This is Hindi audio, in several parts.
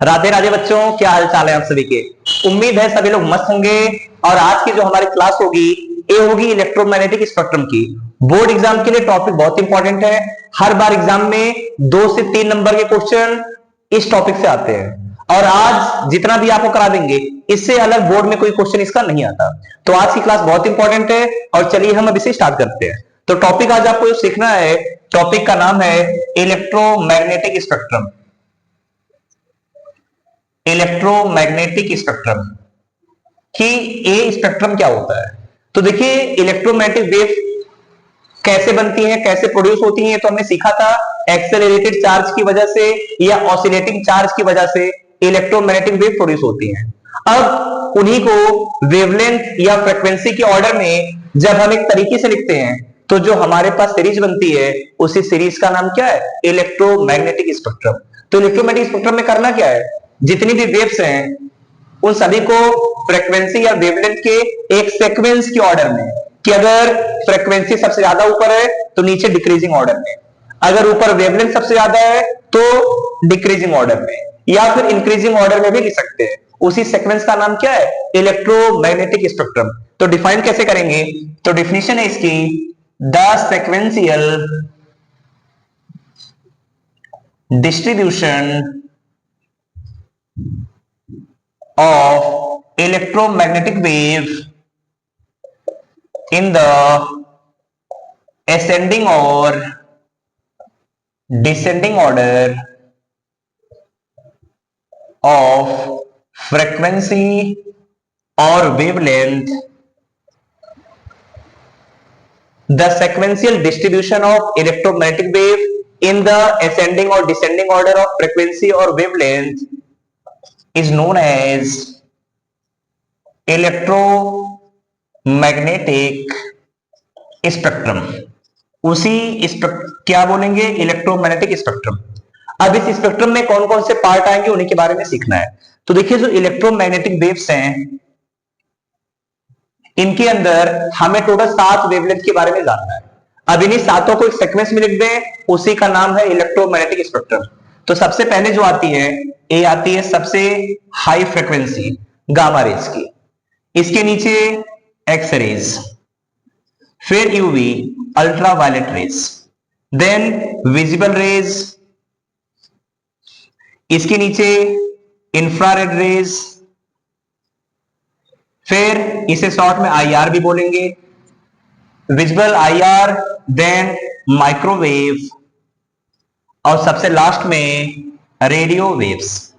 राधे राधे बच्चों, क्या हाल चाल है आप सभी के। उम्मीद है सभी लोग मस्त होंगे। और आज की जो हमारी क्लास होगी ये होगी इलेक्ट्रोमैग्नेटिक स्पेक्ट्रम की। बोर्ड एग्जाम के लिए टॉपिक बहुत इंपॉर्टेंट है। हर बार एग्जाम में 2 से 3 नंबर के क्वेश्चन इस टॉपिक से आते हैं और आज जितना भी आपको करा देंगे इससे अलग बोर्ड में कोई क्वेश्चन इसका नहीं आता। तो आज की क्लास बहुत इंपॉर्टेंट है और चलिए हम अब इसे स्टार्ट करते हैं। तो टॉपिक आज आपको जो सीखना है, टॉपिक का नाम है इलेक्ट्रोमैग्नेटिक स्पेक्ट्रम। इलेक्ट्रोमैग्नेटिक स्पेक्ट्रम कि ये स्पेक्ट्रम क्या होता है। तो देखिए इलेक्ट्रोमैग्नेटिक वेव कैसे बनती है, कैसे प्रोड्यूस होती है, तो हमने सीखा था एक्सेलरेटेड चार्ज की वजह से या ऑसिलेटिंग चार्ज की वजह से इलेक्ट्रोमैग्नेटिक वेव प्रोड्यूस होती है। अब उन्हीं को वेवलेंथ या फ्रीक्वेंसी के ऑर्डर में जब हम एक तरीके से लिखते हैं तो जो हमारे पास सीरीज बनती है उसी सीरीज का नाम क्या है, इलेक्ट्रोमैग्नेटिक स्पेक्ट्रम। तो इलेक्ट्रोमैग्नेटिक स्पेक्ट्रम में करना क्या है, जितनी भी वेव्स हैं उन सभी को फ्रीक्वेंसी या वेवलेंथ के एक सीक्वेंस के ऑर्डर में, कि अगर फ्रीक्वेंसी सबसे ज्यादा ऊपर है तो नीचे डिक्रीजिंग ऑर्डर में, अगर ऊपर वेवलेंथ सबसे ज्यादा है तो डिक्रीजिंग ऑर्डर में, या फिर इंक्रीजिंग ऑर्डर में भी लिख सकते हैं। उसी सीक्वेंस का नाम क्या है, इलेक्ट्रोमैग्नेटिक स्पेक्ट्रम। तो डिफाइन कैसे करेंगे, तो डेफिनेशन है इसकी, the sequential distribution of electromagnetic wave in the ascending or descending order of frequency or wavelength. The sequential distribution of electromagnetic wave in the ascending or descending order of frequency or wavelength is known as electromagnetic spectrum. उसी क्या बोलेंगे, इलेक्ट्रोमैग्नेटिक स्पेक्ट्रम। अब इस स्पेक्ट्रम में कौन कौन से पार्ट आएंगे उन्हीं के बारे में सीखना है। तो देखिए जो इलेक्ट्रोमैग्नेटिक वेव्स हैं इनके अंदर हमें टोटल 7 वेवलेंथ के बारे में जानना है। अब इन्हीं सातों को एक सीक्वेंस में लिख दें, उसी का नाम है इलेक्ट्रोमैग्नेटिक स्पेक्ट्रम। तो सबसे पहले जो आती है ये आती है सबसे हाई फ्रीक्वेंसी गामा रेज की, इसके नीचे एक्स रेज, फिर UV ultraviolet rays, then visible rays, इसके नीचे इंफ्रारेड रेज, फिर इसे शॉर्ट में आईआर भी बोलेंगे, विजिबल आईआर, देन माइक्रोवेव और सबसे लास्ट में रेडियो वेव्स।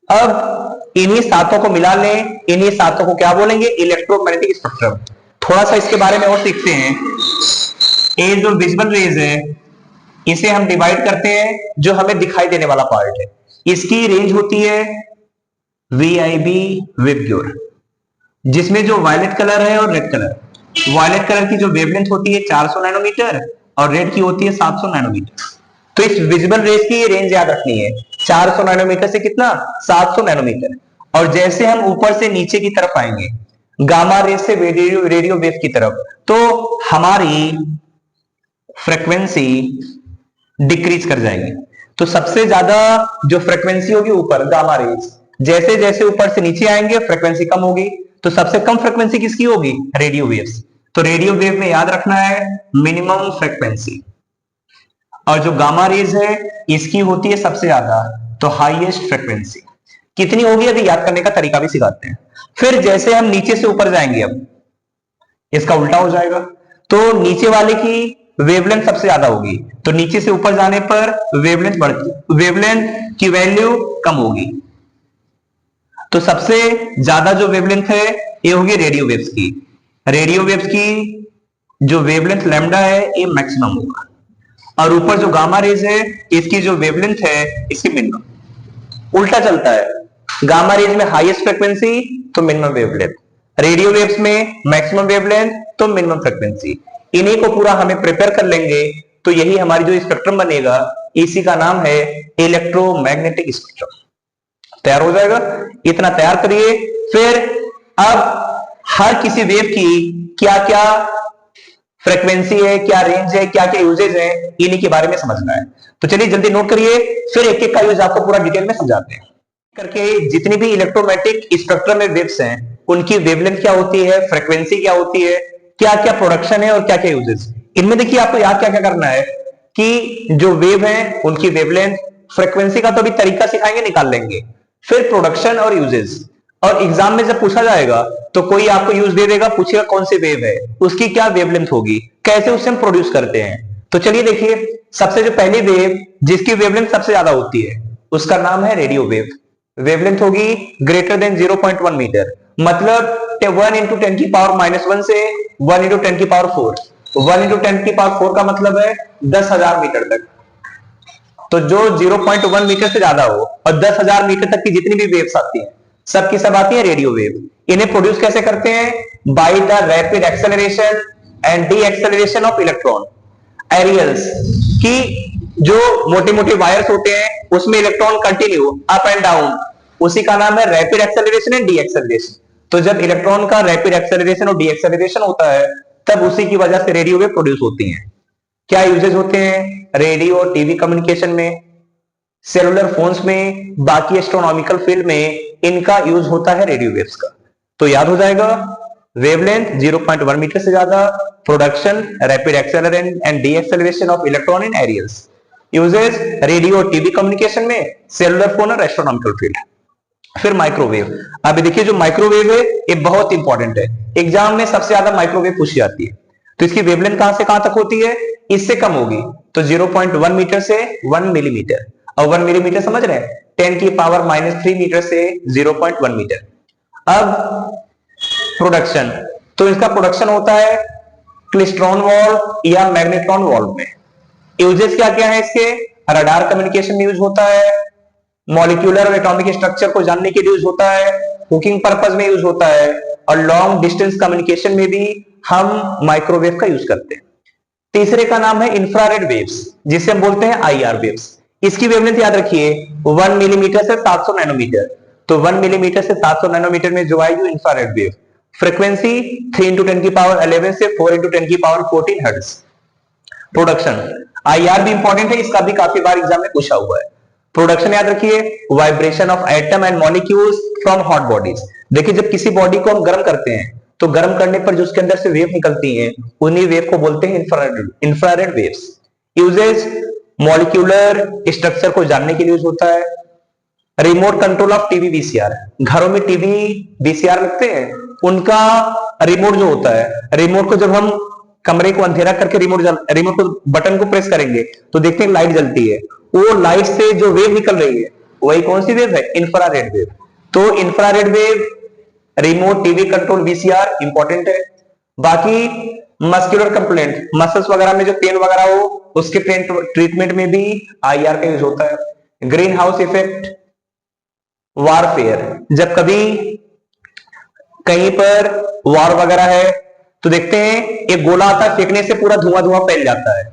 अब इन्हीं सातों को मिला लें, इन्हीं सातों को क्या बोलेंगे, इलेक्ट्रोमैग्नेटिक स्पेक्ट्रम। थोड़ा सा इसके बारे में और सीखते हैं। ये जो विजिबल रेज है इसे हम डिवाइड करते हैं, जो हमें दिखाई देने वाला पार्ट है इसकी रेंज होती है वीआईबी विबग्योर, जिसमें जो वायलेट कलर है और रेड कलर, वायलेट कलर की जो वेवलेंथ होती है 400 नैनोमीटर और रेड की होती है 700 नैनोमीटर। तो इस विजिबल रेज की रेंज याद रखनी है, 400 नैनोमीटर से कितना, 700 नैनोमीटर। और जैसे हम ऊपर से नीचे की तरफ आएंगे गामा रेज से रेडियो वेव की तरफ, तो हमारी फ्रीक्वेंसी डिक्रीज कर जाएगी। तो सबसे ज्यादा जो फ्रीक्वेंसी होगी ऊपर गामा रेज, जैसे जैसे ऊपर से नीचे आएंगे फ्रीक्वेंसी कम होगी। तो सबसे कम फ्रीक्वेंसी किसकी होगी, रेडियो वेव्स। तो रेडियो वेव में याद रखना है मिनिमम फ्रीक्वेंसी, और जो गामा रेज है इसकी होती है सबसे ज्यादा, तो हाईएस्ट फ्रीक्वेंसी। कितनी होगी अभी याद करने का तरीका भी सिखाते हैं। फिर जैसे हम नीचे से ऊपर जाएंगे अब इसका उल्टा हो जाएगा, तो नीचे वाले की वेवलेंथ सबसे ज्यादा होगी, तो नीचे से ऊपर जाने पर वेवलेंथ बढ़ती, वेवलेंथ की वैल्यू कम होगी। तो सबसे ज्यादा जो वेवलेंथ है ये होगी रेडियो वेव्स की। रेडियो वेव्स की जो वेवलेंथ लैम्डा है ये मैक्सिमम होगा, और ऊपर जो गामा रेज है इसकी जो वेवलेंथ है इसकी मिनिमम। उल्टा चलता है, गामा रेज में हाईएस्ट फ्रीक्वेंसी तो मिनिमम वेवलेंथ, रेडियो वेव्स में मैक्सिमम वेवलेंथ तो मिनिमम फ्रीक्वेंसी। इन्हीं को पूरा हमें प्रिपेयर कर लेंगे तो यही हमारी जो स्पेक्ट्रम बनेगा इसी का नाम है इलेक्ट्रोमैग्नेटिक स्पेक्ट्रम। तैयार हो जाएगा, इतना तैयार करिए। फिर अब हर किसी वेव की क्या क्या फ्रीक्वेंसी है, क्या रेंज है, क्या क्या यूजेज है, इन्हीं के बारे में समझना है। तो चलिए जल्दी नोट करिए, फिर एक एक का यूज आपको पूरा डिटेल में समझाते हैं करके। जितनी भी इलेक्ट्रोमैग्नेटिक स्पेक्ट्रम में वेव्स हैं, उनकी वेवलेंथ क्या होती है, फ्रीक्वेंसी क्या होती है, क्या क्या प्रोडक्शन है और क्या क्या यूजेस। इनमें देखिए आपको याद क्या क्या करना है कि जो वेव है उनकी वेवलेंथ, फ्रीक्वेंसी का तो अभी तरीका सिखाएंगे, निकाल लेंगे, फिर प्रोडक्शन और यूजेस। और एग्जाम में जब पूछा जाएगा तो कोई आपको यूज दे देगा, पूछेगा कौन सी वेव है, उसकी क्या वेवलेंथ होगी, कैसे उसे हम प्रोड्यूस करते हैं। तो चलिए देखिए, सबसे जो पहली वेव जिसकी वेवलेंथ सबसे ज्यादा होती है उसका नाम है रेडियो वेव। वेवलेंथ होगी ग्रेटर देन 0.1 मीटर, मतलब 1 इंटू 10 की पावर -1 से 1 इंटू 10 की पावर 4। 1 इंटू 10 की पावर 4 का मतलब है 10,000 मीटर तक। तो जो 0.1 मीटर से ज्यादा हो और 10,000 मीटर तक की जितनी भी वेव्स आती हैं, सब की सब आती है रेडियो वेव। इन्हें प्रोड्यूस कैसे करते हैं? By the rapid acceleration and deceleration of electron aerials. की जो मोटे मोटे वायर्स होते हैं उसमें electron continue up and down, उसी का नाम है rapid acceleration and deceleration. तो जब इलेक्ट्रॉन का रैपिड एक्सेलरेशन और डी एक्सेलरेशन होता है, तब उसी की वजह से रेडियो वेव प्रोड्यूस होती हैं। क्या यूजेस होते हैं? रेडियो और टीवी कम्युनिकेशन में, सेलुलर फोन्स में, बाकी एस्ट्रोनॉमिकल फील्ड में इनका यूज होता है रेडियो वेव्स का। तो याद हो जाएगा, वेवलेंथ 0.1 मीटर से ज्यादा, production rapid acceleration and deceleration of electron in aerials, uses radio और टीवी कम्युनिकेशन में, सेलुलर फोन और एस्ट्रोनॉमिकल फील्ड। फिर माइक्रोवेव। अभी देखिए जो माइक्रोवेव है ये बहुत इंपॉर्टेंट है, एग्जाम में सबसे ज्यादा माइक्रोवेव पूछी जाती है। तो इसकी वेवलेंथ कहां से कहां तक होती है? इससे कम होगी तो 0.1 मीटर से 1 मिलीमीटर, और 1 मिलीमीटर समझ रहे हैं, 10 की पावर -3 मीटर से 0.1 मीटर। अब प्रोडक्शन, तो इसका प्रोडक्शन होता है क्लिस्ट्रॉन वॉल्व या मैग्नेट्रॉन वॉल्व में। यूजेस क्या क्या है इसके? रडार कम्युनिकेशन में यूज होता है, मॉलिक्यूलर और एटॉमिक स्ट्रक्चर को जानने के लिए यूज होता है, हुकिंग पर्पस में यूज होता है, और लॉन्ग डिस्टेंस कम्युनिकेशन में भी हम माइक्रोवेव का यूज करते हैं। तीसरे का नाम है इंफ्रारेड वेव्स, जिसे हम बोलते हैं आईआर वेव्स। इसकी वेवलेंथ याद रखिए 1 मिलीमीटर से 700 नैनोमीटर। तो 1 मिलीमीटर से 700 नैनोमीटर में जो आएगी इंफ्रारेड वेव। फ्रीक्वेंसी 3 इंटू 10 की पावर 11 से 4 इंटू 10 की पावर 14 हर्ट्ज। प्रोडक्शन, आईआर भी इंपॉर्टेंट है, इसका भी काफी बार एग्जाम में पूछा हुआ है। प्रोडक्शन याद रखिए, vibration of atom and molecules from hot bodies. देखिए जब किसी बॉडी को हम गर्म करते हैं तो गर्म करने पर जो उसके अंदर से वेव निकलती हैं, उन्हीं वेव को बोलते हैं infrared waves. Uses molecular structure को जानने के लिए यूज होता है, remote control of TV VCR. घरों में टीवी वीसीआर लगते हैं, उनका रिमोट जो होता है, रिमोट को जब हम कमरे को अंधेरा करके रिमोट को बटन को प्रेस करेंगे तो देखते हैं लाइट जलती है, वो लाइट से जो वेव निकल रही है वही कौन सी वेव है? Infrared wave. तो infrared wave, remote TV control VCR important है। बाकी मस्कुलर कंप्लेंट, मसल्स वगैरह में जो पेन वगैरह हो उसके पेन ट्रीटमेंट में भी आईआर का यूज होता है। ग्रीन हाउस इफेक्ट, वारफेयर, जब कभी कहीं पर वार वगैरह है तो देखते हैं एक गोला आता है, फेंकने से पूरा धुआं धुआं फैल जाता है।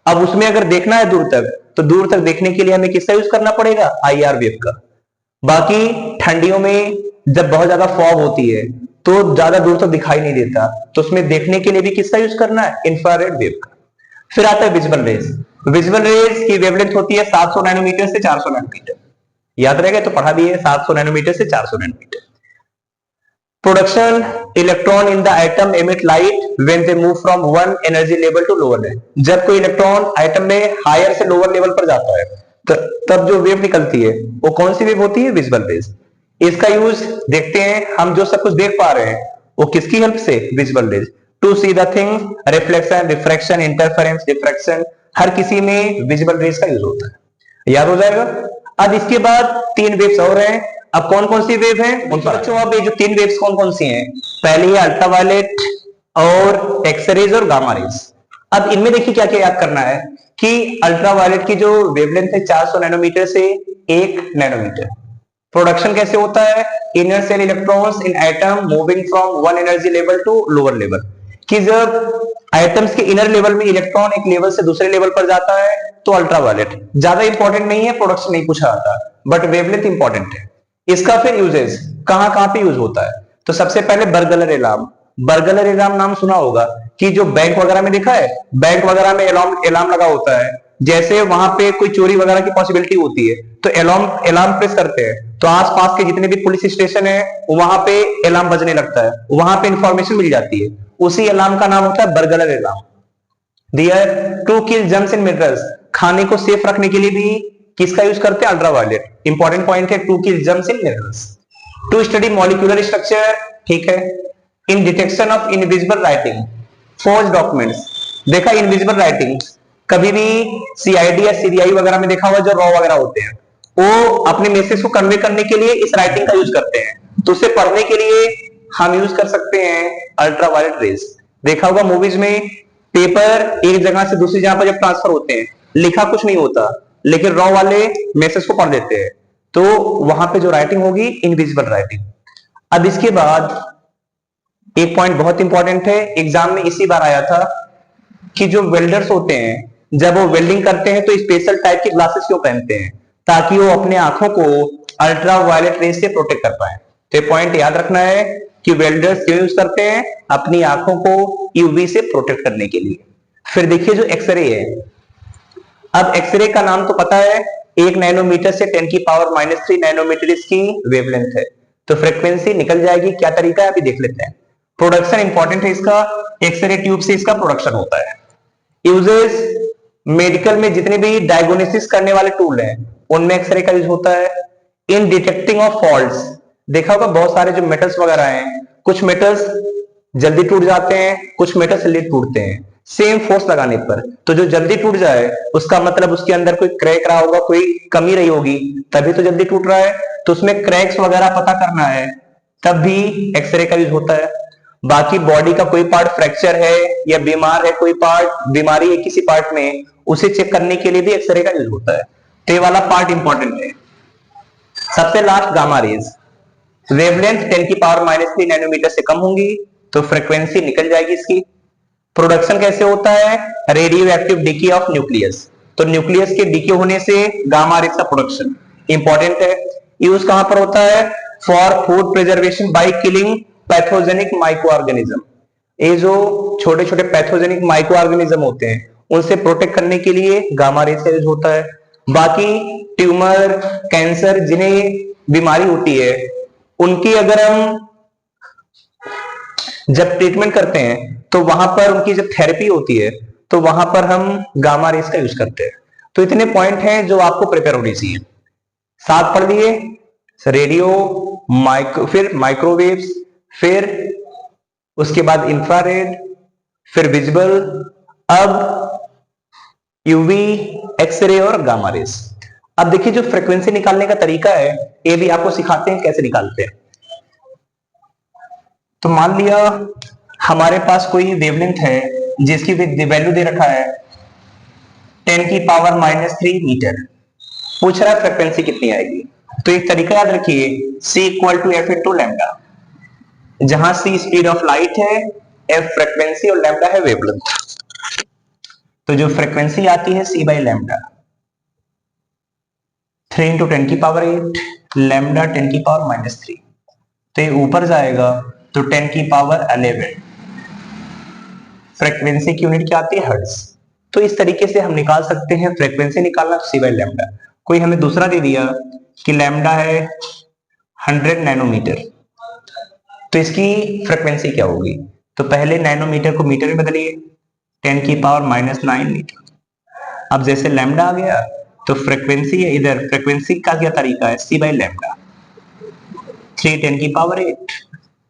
अब उसमें अगर देखना है दूर तक, तो दूर तक देखने के लिए हमें किसका यूज करना पड़ेगा? आईआर वेव का। बाकी ठंडियों में जब बहुत ज्यादा फॉग होती है तो ज्यादा दूर तक दिखाई नहीं देता, तो उसमें देखने के लिए भी किसका यूज करना है? इंफ्रारेड वेव का। फिर आता है विजुअल रेज। विजुअल रेज की वेवलेंथ होती है 700 नैनोमीटर से 400 नैनोमीटर। याद रहेगा तो पढ़ा भी है, 700 नैनोमीटर से 400 nanometer. Production, electron in the atom emit light when they move from one energy level to lower level. जब कोई इलेक्ट्रॉन एटम में हायर से लोअर लेवल पर जाता है तब जो वेव निकलती है वो कौन सी वेव होती है? Visual raise. इसका यूज देखते हैं, हम जो सब कुछ देख पा रहे हैं वो किसकी हेल्प से? Visual rays. To see the things, reflection, refraction, interference, diffraction, हर किसी में विजुअल रेज का यूज होता है। याद हो जाएगा। अब इसके बाद 3 वेव्स और हैं। अब कौन कौन सी वेव है उन पर बच्चों, अब ये जो 3 वेव्स कौन कौन सी हैं? पहली है अल्ट्रावायलेट और एक्सरेज और गामा रेज। अब इनमें देखिए क्या क्या याद करना है कि अल्ट्रावायलेट की जो वेवलेंथ है 400 नैनोमीटर से 1 नैनोमीटर। प्रोडक्शन कैसे होता है? Inner cell electrons in atom moving from one energy level to lower level. कि जब एटम्स के इनर लेवल में इलेक्ट्रॉन एक लेवल से दूसरे लेवल पर जाता है तो अल्ट्रावायलेट। ज्यादा इंपॉर्टेंट नहीं है, प्रोडक्शन नहीं पूछा जाता, बट वेवलेंथ इंपॉर्टेंट है। इसका फिर यूजेस कहां कहां पे यूज होता है? तो सबसे पहले बर्गलर अलार्म। बर्गलर अलार्म नाम सुना होगा कि जो बैंक वगैरह में देखा है, बैंक वगैरह में अलार्म लगा होता है, जैसे वहां पे कोई चोरी वगैरह की पॉसिबिलिटी होती है तो अलार्म अलार्म प्रेस करते हैं तो आसपास के जितने भी पुलिस स्टेशन है वहां पे अलार्म बजने लगता है, वहां पे इंफॉर्मेशन मिल जाती है। उसी अलार्म का नाम होता है burglar alarm. There to kill germs in mirrors, खाने को सेफ रखने के लिए भी किसका यूज करते हैं? अल्ट्रावायलेट। इंपॉर्टेंट पॉइंट है, to kill germs in mirrors. To study molecular structure, ठीक है। In detection of invisible writing, forge documents. देखा इनविजिबल राइटिंग, कभी भी सीआईडी या सीबीआई वगैरह में देखा हुआ जो रॉ वगैरह होते हैं वो अपने मैसेज को कन्वे करने के लिए इस राइटिंग का यूज करते हैं, तो उसे पढ़ने के लिए हम यूज कर सकते हैं अल्ट्रावायलेट रेज। देखा होगा मूवीज में पेपर एक जगह से दूसरी जगह पर जब ट्रांसफर होते हैं लिखा कुछ नहीं होता लेकिन रॉ वाले मैसेज को पढ़ देते हैं, तो वहां पे जो राइटिंग होगी इनविजिबल राइटिंग। अब इसके बाद एक पॉइंट बहुत इंपॉर्टेंट है, एग्जाम में इसी बार आया था कि जो वेल्डर्स होते हैं जब वो वेल्डिंग करते हैं तो स्पेशल टाइप के ग्लासेस क्यों पहनते हैं? ताकि वो अपने आंखों को अल्ट्रा वायलेट रेज से प्रोटेक्ट कर पाए। तो ये पॉइंट याद रखना है कि वेल्डर्स क्यों यूज करते हैं? अपनी आंखों को यूवी से प्रोटेक्ट करने के लिए। फिर देखिए जो एक्सरे है, अब एक्सरे का नाम तो पता है, 1 नैनोमीटर से 10⁻³ नैनोमीटर इसकी वेवलेंथ है, तो फ्रीक्वेंसी निकल जाएगी। क्या तरीका है अभी देख लेते हैं। प्रोडक्शन इंपॉर्टेंट है इसका, एक्सरे ट्यूब से इसका प्रोडक्शन होता है। यूजेस, मेडिकल में जितने भी डायग्नोसिस करने वाले टूल हैं उनमें एक्सरे का यूज होता है। इन डिटेक्टिंग ऑफ फॉल्ट्स, देखा होगा बहुत सारे जो मेटल्स वगैरह हैं, कुछ मेटल्स जल्दी टूट जाते हैं, कुछ मेटल्स लेट टूटते हैं सेम फोर्स लगाने पर। तो जो जल्दी टूट जाए उसका मतलब उसके अंदर कोई क्रैक रहा होगा, कोई कमी रही होगी, तभी तो जल्दी टूट रहा है। तो उसमें क्रैक्स वगैरह पता करना है तब भी एक्सरे का यूज होता है। बाकी बॉडी का कोई पार्ट फ्रैक्चर है या बीमार है, कोई पार्ट बीमारी है किसी पार्ट में, उसे चेक करने के लिए भी एक्सरे का यूज होता है। तो ये वाला पार्ट इंपॉर्टेंट है। सबसे last gamma rays, wavelength 10⁻³ nanometre से कम होंगी तो फ्रीक्वेंसी निकल जाएगी इसकी। प्रोडक्शन कैसे होता है? Radio active DK of nucleus, तो न्यूक्लियस के डीके होने से गामा रेज का प्रोडक्शन इंपॉर्टेंट है। यूज कहां पर होता है? For food preservation by killing pathogenic micro organism. ये जो छोटे छोटे पैथोजेनिक माइक्रो ऑर्गेनिज्म होते हैं उनसे प्रोटेक्ट करने के लिए गामा रेज का यूज होता है। बाकी ट्यूमर, कैंसर जिन्हें बीमारी होती है उनकी अगर हम जब ट्रीटमेंट करते हैं तो वहां पर उनकी जब थेरेपी होती है तो वहां पर हम गामा रेज का यूज करते हैं। तो इतने पॉइंट हैं जो आपको प्रिपेयर होनी चाहिए। सात पढ़ लिए, रेडियो, फिर माइक्रोवेव्स, फिर उसके बाद इंफ्रारेड, फिर विजिबल, अब यूवी, एक्सरे और गामा रेज। अब देखिए जो फ्रीक्वेंसी निकालने का तरीका है ये भी आपको सिखाते हैं कैसे निकालते हैं। तो मान लिया हमारे पास कोई वेवलेंथ है जिसकी वैल्यू दे रखा है 10⁻³ मीटर, पूछ रहा है फ्रीक्वेंसी कितनी आएगी। तो एक तरीका याद रखिए, C = F × लैम्डा, जहां C स्पीड ऑफ लाइट है, F फ्रीक्वेंसी और लैम्डा है वेवलेंथ। तो जो फ्रीक्वेंसी आती है C/λ, 3 × 10⁸, लैम्डा 10⁻³ तो ये ऊपर जाएगा तो 10⁻11। फ्रीक्वेंसी की यूनिट क्या आती है? हर्ट्ज। तो इस तरीके से हम निकाल सकते हैं फ्रीक्वेंसी निकालना C/λ। कोई हमें दूसरा दे दिया कि लैम्डा है 100 नैनोमीटर, तो इसकी फ्रीक्वेंसी क्या होगी? तो पहले नैनोमीटर को मीटर में बदलिए, 10⁻⁻9 मीटर। अब जैसे लैम्डा आ गया तो फ्रीक्वेंसी है, इधर फ्रीक्वेंसी का क्या तरीका है? C/λ, 3 10⁸,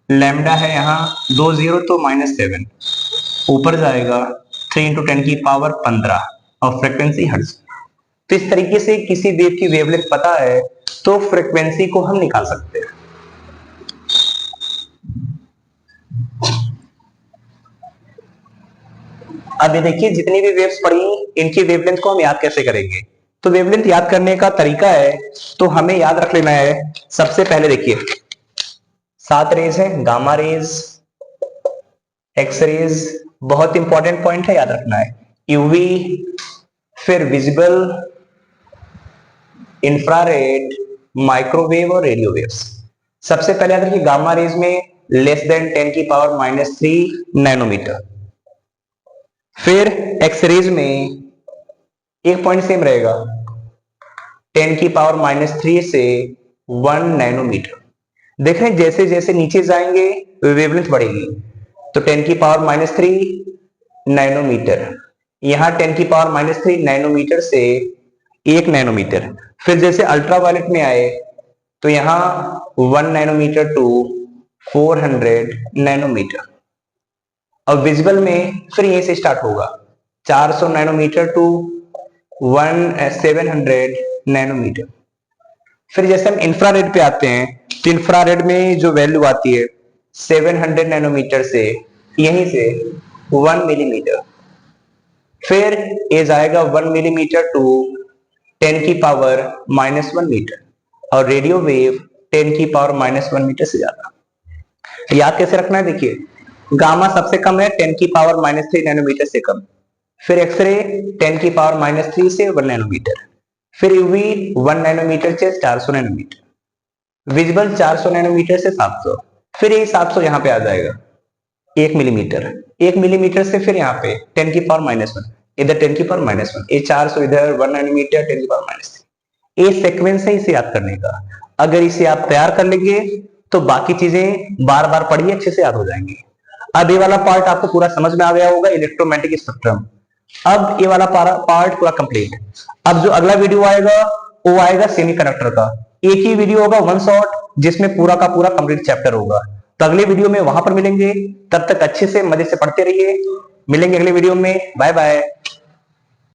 लैम्डा है यहाँ 2 0 तो -7, ऊपर जाएगा 3 × 10⁻15 और फ्रीक्वेंसी हर्ट्ज। तो इस तरीके से किसी वेव की वेवलेंथ पता है तो फ्रीक्वेंसी को हम निकाल सकते हैं। अब ये देखिए जितनी भी वेव्स पढ़ी इनकी वेवलेंथ को हम याद कैसे करेंगे? तो वेवलेंथ याद करने का तरीका है, तो हमें याद रख लेना है। सबसे पहले देखिए 7 रेज है, गामा रेज, एक्स रेज, बहुत इंपॉर्टेंट पॉइंट है याद रखना है, यूवी, फिर विजिबल, इंफ्रारेड, माइक्रोवेव और रेडियो वेव्स। सबसे पहले याद रखिए गामा रेज में लेस देन 10 की पावर -3 नैनोमीटर। फिर एक्सरेज में एक पॉइंट सेम रहेगा, 10 की पावर -3 से 1 नैनोमीटर। देख रहे हैं जैसे जैसे नीचे जाएंगे वेवलेंथ बढ़ेगी, तो 10 की पावर -3 नैनोमीटर, यहां 10 की पावर -3 नैनोमीटर से 1 नैनोमीटर। फिर जैसे अल्ट्रावायलेट में आए तो यहां 1 नैनोमीटर टू 400 नैनोमीटर। अब विजिबल में फिर यहीं से स्टार्ट होगा, 400 नैनोमीटर टू 700 नैनोमीटर। फिर जैसे हम इंफ्रारेड पे आते हैं तो इंफ्रारेड में जो वैल्यू आती है 700 नैनोमीटर से यहीं से 1 मिलीमीटर। फिर ये जाएगा 1 मिलीमीटर टू 10 की पावर -1 मीटर, और रेडियो वेव 10 की पावर -1 मीटर से ज्यादा। याद कैसे रखना है, देखिए गामा सबसे कम है 10 की पावर -3 नैनोमीटर से कम। फिर एक्सरे 10 की पावर -3 से 1 नैनोमीटर। फिर यूवी 1 नैनोमीटर से 400 नैनोमीटर। विजिबल 400 नैनोमीटर से 700। फिर ये 700 यहां पे आ जाएगा 1 मिलीमीटर। 1 मिलीमीटर से फिर यहाँ पे 10 की पावर -1, इधर 10 की पावर -1, ये 400, इधर 1 नैनोमीटर 10 की पावर -3। ये सीक्वेंस है इसे याद करने का। अगर इसे आप तैयार कर लेंगे तो बाकी चीजें बार बार पढ़िए, अच्छे से याद हो जाएंगी। अब ये वाला पार्ट आपको पूरा समझ में आ गया होगा, इलेक्ट्रोमैग्नेटिक स्पेक्ट्रम। अब ये वाला पार्ट पूरा कंप्लीट। अब जो अगला वीडियो आएगा वो आएगा सेमीकंडक्टर का। एक ही वीडियो होगा, वन शॉट, जिसमें पूरा का पूरा कंप्लीट चैप्टर होगा। तो अगले वीडियो में वहां पर मिलेंगे, तब तक अच्छे से मजे से पढ़ते रहिए। मिलेंगे अगले वीडियो में, बाय बाय।